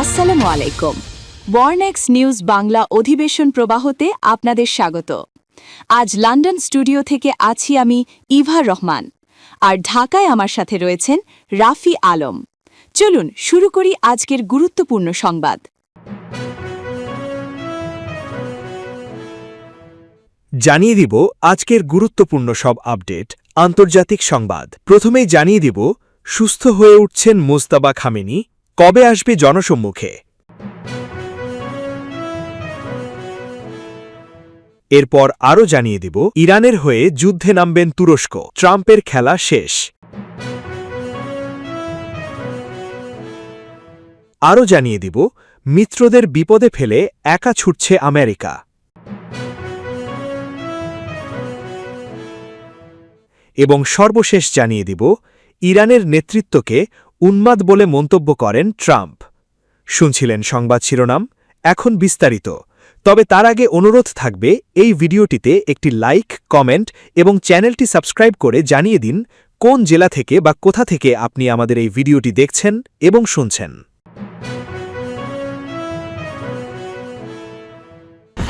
আসসালামু আলাইকুম। ওয়ারনেক্স নিউজ বাংলা অধিবেশন প্রবাহতে আপনাদের স্বাগত। আজ লন্ডন স্টুডিও থেকে আছি আমি ইভা রহমান, আর ঢাকায় আমার সাথে রয়েছেন রাফি আলম। চলুন শুরু করি আজকের গুরুত্বপূর্ণ সংবাদ। জানিয়ে দিব আজকের গুরুত্বপূর্ণ সব আপডেট, আন্তর্জাতিক সংবাদ। প্রথমেই জানিয়ে দিব সুস্থ হয়ে উঠছেন মোজতাবা খামেনি, কবে আসবে জনসম্মুখে। এরপর আরও জানিয়ে দিব ইরানের হয়ে যুদ্ধে নামবেন তুরস্ক, ট্রাম্পের খেলা শেষ। আরও জানিয়ে দিব মিত্রদের বিপদে ফেলে একা ছুটছে আমেরিকা। এবং সর্বশেষ জানিয়ে দিব ইরানের নেতৃত্বকে উন্মাদ বলে মন্তব্য করেন ট্রাম্প। শুনছিলেন সংবাদ শিরোনাম, এখন বিস্তারিত। তবে তার আগে অনুরোধ থাকবে এই ভিডিওটিতে একটি লাইক, কমেন্ট এবং চ্যানেলটি সাবস্ক্রাইব করে জানিয়ে দিন কোন জেলা থেকে বা কোথা থেকে আপনি আমাদের এই ভিডিওটি দেখছেন এবং শুনছেন।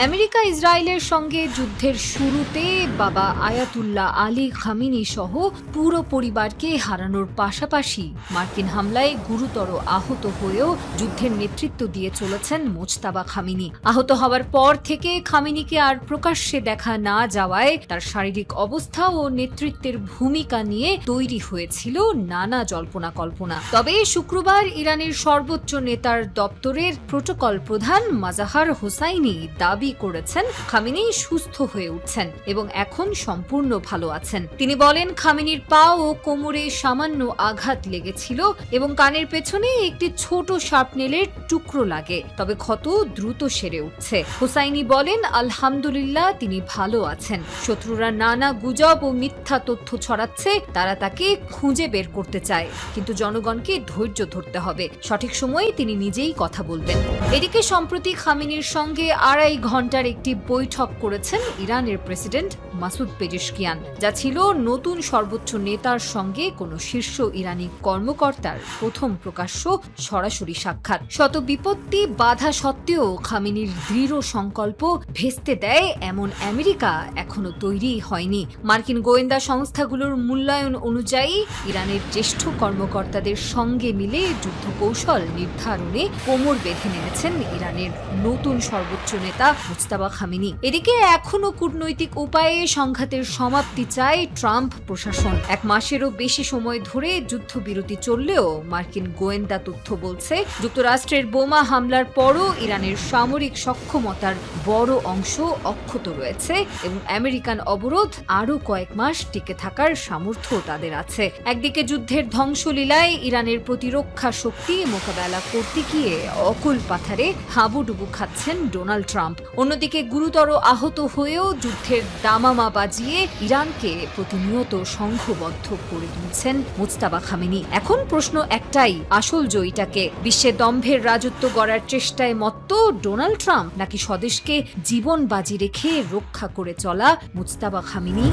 আমেরিকা ইসরায়েলের সঙ্গে যুদ্ধের শুরুতে বাবা আয়াতুল্লাহ আলী খামেনি সহ পুরো পরিবারকে হারানোর পাশাপাশি মার্কিন হামলায় গুরুতর আহত হয়েও যুদ্ধের নেতৃত্ব দিয়ে চলেছেন মোজতাবা খামেনি। আহত হওয়ার পর থেকে খামেনিকে আর প্রকাশ্যে দেখা না যাওয়ায় তার শারীরিক অবস্থা ও নেতৃত্বের ভূমিকা নিয়ে তৈরি হয়েছিল নানা জল্পনা কল্পনা। তবে শুক্রবার ইরানের সর্বোচ্চ নেতার দপ্তরের প্রোটোকল প্রধান মাজাহার হোসাইনি দাবি করেছেন খামেনি সুস্থ হয়ে উঠছেন এবং এখন সম্পূর্ণ ভালো আছেন। তিনি বলেন, খামেনির পা ও কোমরে সামান্য আঘাত লেগেছিল এবং কানের পেছনে একটি ছোট শার্পনেলের টুকরো লাগে, তবে ক্ষত দ্রুত সেরে উঠছে। হোসাইনি বলেন, আলহামদুলিল্লাহ তিনি ভালো আছেন। শত্রুরা নানা গুজব ও মিথ্যা তথ্য ছড়াচ্ছে, তারা তাকে খুঁজে বের করতে চায়, কিন্তু জনগণকে ধৈর্য ধরতে হবে। সঠিক সময়ে তিনি নিজেই কথা বলবেন। এদিকে সম্প্রতি খামেনির সঙ্গে 2.5 ঘণ্টার একটি বৈঠক করেছেন ইরানের প্রেসিডেন্ট মাসুদ পেজেশকিয়ান, যা ছিল নতুন সর্বোচ্চ নেতার সঙ্গে কোনো শীর্ষ ইরানি কর্মকর্তার প্রথম প্রকাশ্য সরাসরি সাক্ষাৎ। শত বিপত্তি বাধা সত্ত্বেও খামেনির দৃঢ় সংকল্প ভেস্তে দেয় এমন আমেরিকা এখনো তৈরি হয়নি। মার্কিন গোয়েন্দা সংস্থাগুলোর মূল্যায়ন অনুযায়ী ইরানের জ্যেষ্ঠ কর্মকর্তাদের সঙ্গে মিলে যুদ্ধ কৌশল নির্ধারণে কোমর বেঁধে নেমেছেন ইরানের নতুন সর্বোচ্চ নেতা মোজতাবা খামেনি। এদিকে এখনো কূটনৈতিক উপায়ে সংঘাতের সমাপ্তি চায় ট্রাম্প প্রশাসন। 1 মাসেরও বেশি সময় ধরে যুদ্ধবিরতি চললেও মার্কিন গোয়েন্দা তথ্য বলছে যুক্তরাষ্ট্রের বোমা হামলার পরও ইরানের সামরিক সক্ষমতার বড় অংশ অক্ষত রয়েছে এবং আমেরিকান অবরোধ আরও কয়েক মাস টিকে থাকার সামর্থ্য তাদের আছে। একদিকে যুদ্ধের ধ্বংসলীলায় ইরানের প্রতিরক্ষা শক্তি মোকাবেলা করতে গিয়ে অকুল পাথারে হাবুডুবু খাচ্ছেন ডোনাল্ড ট্রাম্প, অন্যদিকে গুরুতর আহত হয়েও যুদ্ধের দামামা বাজিয়ে ইরানকে প্রতিনিয়ত সংঘবদ্ধ করে তুলছেন মোজতাবা খামেনি। এখন প্রশ্ন একটাই, আসল জয়ীটাকে? বিশ্বে দম্ভের রাজত্ব গড়ার চেষ্টায় মত্ত ডোনাল্ড ট্রাম্প, নাকি স্বদেশকে জীবন বাজি রেখে রক্ষা করে চলা মোজতাবা খামেনি?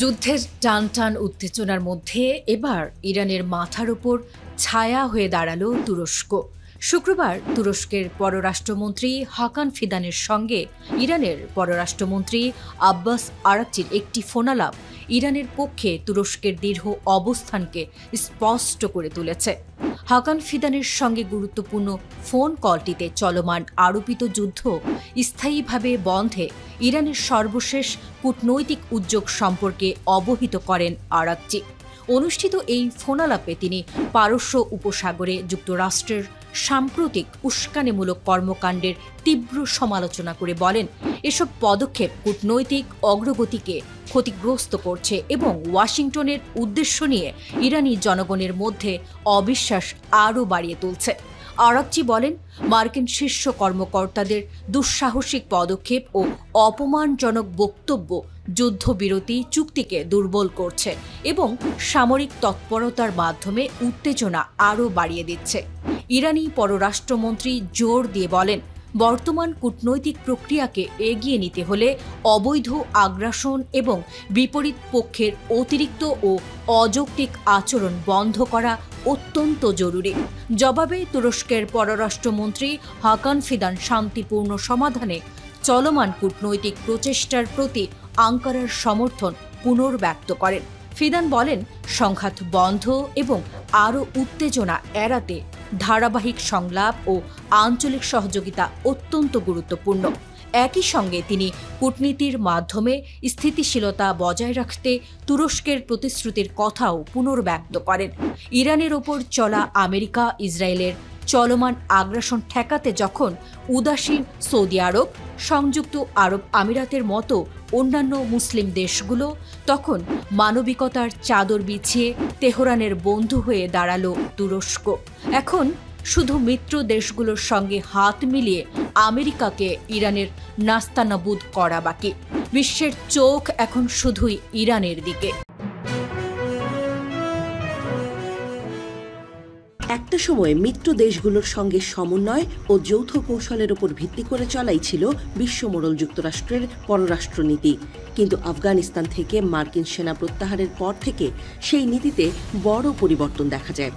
যুদ্ধের টান টান উত্তেজনার মধ্যে এবার ইরানের মাথার উপর ছায়া হয়ে দাঁড়ালো তুরস্ক। শুক্রবার তুরস্কের পররাষ্ট্রমন্ত্রী হাকান ফিদানের সঙ্গে ইরানের পররাষ্ট্রমন্ত্রী আব্বাস আরাকচির একটি ফোনালাপ ইরানের পক্ষে তুরস্কের দৃঢ় অবস্থানকে স্পষ্ট করে তুলেছে। হাকান ফিদানের সঙ্গে গুরুত্বপূর্ণ ফোন কলটিতে চলমান আরোপিত যুদ্ধ স্থায়ীভাবে বন্ধে ইরানের সর্বশেষ কূটনৈতিক উদ্যোগ সম্পর্কে অবহিত করেন আরাকচি। অনুষ্ঠিত এই ফোনালাপে তিনি পারস্য উপসাগরে যুক্তরাষ্ট্রের সাম্প্রতিক উস্কানিমূলক কর্মকাণ্ডের তীব্র সমালোচনা করে বলেন, এসব পদক্ষেপ কূটনৈতিক অগ্রগতিকে ক্ষতিগ্রস্ত করছে এবং ওয়াশিংটনের উদ্দেশ্য নিয়ে ইরানি জনগণের মধ্যে অবিশ্বাস আরও বাড়িয়ে তুলছে। আরাকচি বলেন, মার্কিন শীর্ষ কর্মকর্তাদের দুঃসাহসিক পদক্ষেপ ও অপমানজনক বক্তব্য যুদ্ধবিরতি চুক্তিকে দুর্বল করছে এবং সামরিক তৎপরতার মাধ্যমে উত্তেজনা আরও বাড়িয়ে দিচ্ছে। ইরানি পররাষ্ট্রমন্ত্রী জোর দিয়ে বলেন, বর্তমান কূটনৈতিক প্রক্রিয়াকে এগিয়ে নিতে হলে অবৈধ আগ্রাসন এবং বিপরীত পক্ষের অতিরিক্ত ও অযৌক্তিক আচরণ বন্ধ করা অত্যন্ত জরুরি। জবাবে তুরস্কের পররাষ্ট্রমন্ত্রী হাকান ফিদান শান্তিপূর্ণ সমাধানে চলমান কূটনৈতিক প্রচেষ্টার প্রতি আঙ্কারার সমর্থন পুনর্ব্যক্ত করেন। ফিদান বলেন, সংঘাত বন্ধ এবং আরও উত্তেজনা এড়াতে ধারাবাহিক সংলাপ ও আঞ্চলিক সহযোগিতা অত্যন্ত গুরুত্বপূর্ণ। একই সঙ্গে তিনি কূটনীতির মাধ্যমে স্থিতিশীলতা বজায় রাখতে তুরস্কের প্রতিশ্রুতির কথাও পুনর্ব্যক্ত করেন। ইরানের ওপর চলা আমেরিকা ইসরায়েলের চলমান আগ্রাসন ঠেকাতে যখন উদাসীন সৌদি আরব, সংযুক্ত আরব আমিরাতের মতো অন্যান্য মুসলিম দেশগুলো, তখন মানবিকতার চাদর বিছিয়ে তেহরানের বন্ধু হয়ে দাঁড়ালো তুরস্ক। এখন শুধু মিত্র দেশগুলোর সঙ্গে হাত মিলিয়ে আমেরিকাকে ইরানের নাস্তানাবুদ করা বাকি। বিশ্বের চোখ এখন শুধুই ইরানের দিকে। একটা সময়ে মিত্র দেশগুলোর সঙ্গে সমন্বয় ও যৌথ কৌশলের উপর ভিত্তি করে চলাই ছিল বিশ্বমোড়ল যুক্তরাষ্ট্রের পররাষ্ট্রনীতি। কিন্তু আফগানিস্তান থেকে মার্কিন সেনা প্রত্যাহারের পর থেকে সেই নীতিতে বড় পরিবর্তন দেখা যায়।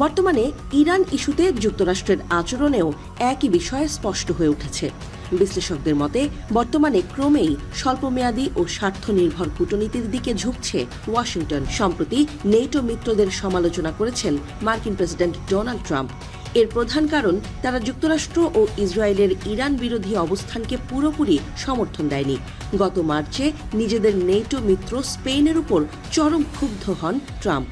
বর্তমানে ইরান ইস্যুতে যুক্তরাষ্ট্রের আচরণেও একই বিষয় স্পষ্ট হয়ে উঠেছে। বিশ্লেষকদের মতে বর্তমানে ক্রমেই স্বল্পমেয়াদী ও স্বার্থনির্ভর কূটনীতির দিকে ঝুঁকছে ওয়াশিংটন। সম্প্রতি নেটো মিত্রদের সমালোচনা করেছেন মার্কিন প্রেসিডেন্ট ডোনাল্ড ট্রাম্প। এর প্রধান কারণ, তারা যুক্তরাষ্ট্র ও ইসরায়েলের ইরান বিরোধী অবস্থানকে পুরোপুরি সমর্থন দেয়নি। গত মার্চে নিজেদের নেটো মিত্র স্পেনের উপর চরম ক্ষুব্ধ হন ট্রাম্প।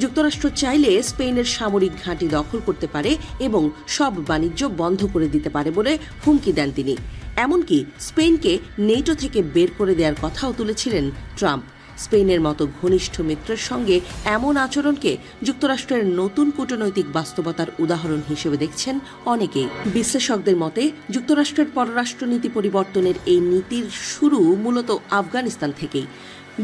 যুক্তরাষ্ট্র চাইলে স্পেনের সামরিক ঘাঁটি দখল করতে পারে এবং সব বাণিজ্য বন্ধ করে দিতে পারে বলে হুমকি দেন তিনি। এমনকি স্পেনকে নেটো থেকে বের করে দেওয়ার কথাও তুলেছিলেন ট্রাম্প। স্পেনের মতো ঘনিষ্ঠ মিত্রের সঙ্গে এমন আচরণকে যুক্তরাষ্ট্রের নতুন কূটনৈতিক বাস্তবতার উদাহরণ হিসেবে দেখছেন অনেকেই। বিশ্লেষকদের মতে যুক্তরাষ্ট্রের পররাষ্ট্রনীতি পরিবর্তনের এই নীতির শুরু মূলত আফগানিস্তান থেকেই।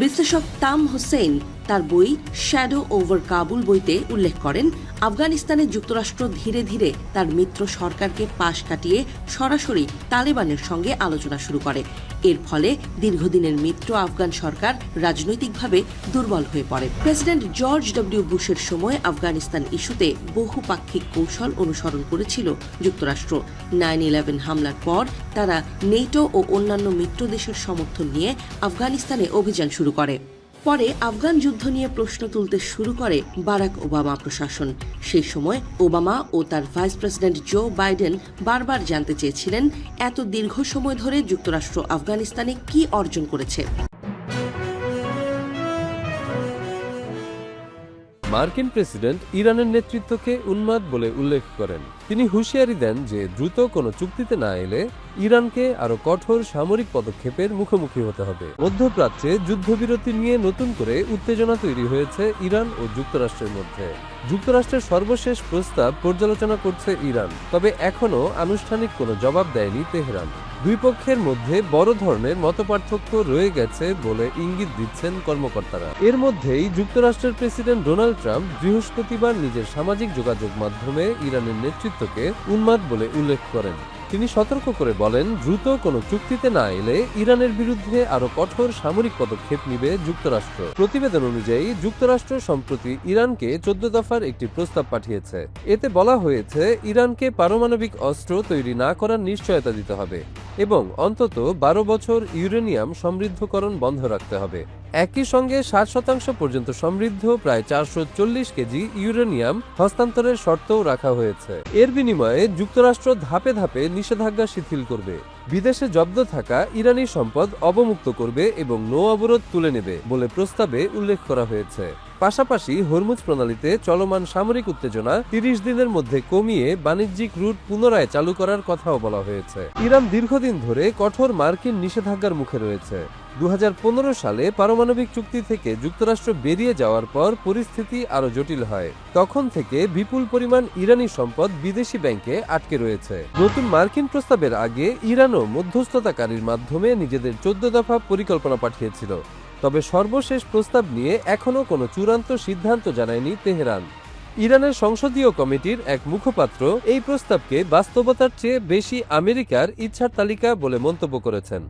বিশ্লেষক তাম হোসেন তার বই শ্যাডো ওভার কাবুল বইতে উল্লেখ করেন, আফগানিস্তানে যুক্তরাষ্ট্র ধীরে ধীরে তার মিত্র সরকারকে পাশ কাটিয়ে সরাসরি তালেবানের সঙ্গে আলোচনা শুরু করে। এর ফলে দীর্ঘদিনের মিত্র আফগান সরকার রাজনৈতিকভাবে দুর্বল হয়ে পড়ে। প্রেসিডেন্ট জর্জ ডব্লিউ বুশের সময় আফগানিস্তান ইস্যুতে বহুপাক্ষিক কৌশল অনুসরণ করেছিল যুক্তরাষ্ট্র। 9/11 হামলার পর তারা নেটো ও অন্যান্য মিত্র দেশের সমর্থন নিয়ে আফগানিস্তানে অভিযান শুরু করে। পরে আফগান যুদ্ধ নিয়ে প্রশ্ন তুলতে শুরু করে বারাক ওবামা প্রশাসন। সেই সময় ওবামা ও তার ভাইস প্রেসিডেন্ট জো বাইডেন বারবার জানতে চেয়েছিলেন, এত দীর্ঘ সময় ধরে যুক্তরাষ্ট্র আফগানিস্তানে কি অর্জন করেছে। মার্কিন প্রেসিডেন্ট ইরানের নেতৃত্বকে উন্মাদ বলে উল্লেখ করেন। তিনি হুঁশিয়ারি দেন যে দ্রুত কোনো চুক্তিতে না এলে ইরানকে আরও কঠোর সামরিক পদক্ষেপের মুখোমুখি হতে হবে। মধ্যপ্রাচ্যে যুদ্ধবিরতি নিয়ে নতুন করে উত্তেজনা তৈরি হয়েছে ইরান ও যুক্তরাষ্ট্রের মধ্যে। যুক্তরাষ্ট্রের সর্বশেষ প্রস্তাব পর্যালোচনা করছে ইরান, তবে এখনও আনুষ্ঠানিক কোনো জবাব দেয়নি তেহরান। দুই পক্ষের মধ্যে বড় ধরনের মতপার্থক্য রয়ে গেছে বলে ইঙ্গিত দিচ্ছেন কর্মকর্তারা। এর মধ্যেই যুক্তরাষ্ট্রের প্রেসিডেন্ট ডোনাল্ড ট্রাম্প বৃহস্পতিবার নিজের সামাজিক যোগাযোগ মাধ্যমে ইরানের নেতৃত্বকে উন্মাদ বলে উল্লেখ করেন। তিনি সতর্ক করে বলেন, দ্রুত কোনো চুক্তিতে না এলে ইরানের বিরুদ্ধে আরও কঠোর সামরিক পদক্ষেপ নিবে যুক্তরাষ্ট্র। প্রতিবেদন অনুযায়ী যুক্তরাষ্ট্র সম্প্রতি ইরানকে 14 দফার একটি প্রস্তাব পাঠিয়েছে। এতে বলা হয়েছে, ইরানকে পারমাণবিক অস্ত্র তৈরি না করার নিশ্চয়তা দিতে হবে এবং অন্তত 12 বছর ইউরেনিয়াম সমৃদ্ধকরণ বন্ধ রাখতে হবে। একই সঙ্গে 60% পর্যন্ত সমৃদ্ধ প্রায় 440 কেজি ইউরেনিয়াম হস্তান্তরের শর্তও রাখা হয়েছে। এর বিনিময়ে যুক্তরাষ্ট্র ধাপে ধাপে নিষেধাজ্ঞা শিথিল করবে, বিদেশে জব্দ থাকা ইরানি সম্পদ অবমুক্ত করবে এবং নৌ অবরোধ তুলে নেবে বলে প্রস্তাবে উল্লেখ করা হয়েছে। পাশাপাশি হরমুজ প্রণালীতে চলমান সামরিক উত্তেজনা 30 দিনের মধ্যে কমিয়ে বাণিজ্যিক রুট পুনরায় চালু করার কথাও বলা হয়েছে। ইরান দীর্ঘদিন ধরে কঠোর মার্কিন নিষেধাজ্ঞার মুখে রয়েছে। 2015 সালে পারমাণবিক চুক্তি থেকে যুক্তরাষ্ট্র বেরিয়ে যাওয়ার পর পরিস্থিতি আরও জটিল হয়। তখন থেকে বিপুল পরিমাণ ইরানি সম্পদ বিদেশি ব্যাংকে আটকে রয়েছে। নতুন মার্কিন প্রস্তাবের আগে ইরানও মধ্যস্থতাকারীর মাধ্যমে নিজেদের 14 দফা পরিকল্পনা পাঠিয়েছিল। তবে সর্বশেষ প্রস্তাব নিয়ে এখনও কোনো চূড়ান্ত সিদ্ধান্ত জানায়নি তেহরান। ইরানের সংসদীয় কমিটির এক মুখপাত্র এই প্রস্তাবকে বাস্তবতার চেয়ে বেশি আমেরিকার ইচ্ছার তালিকা বলে মন্তব্য করেছেন।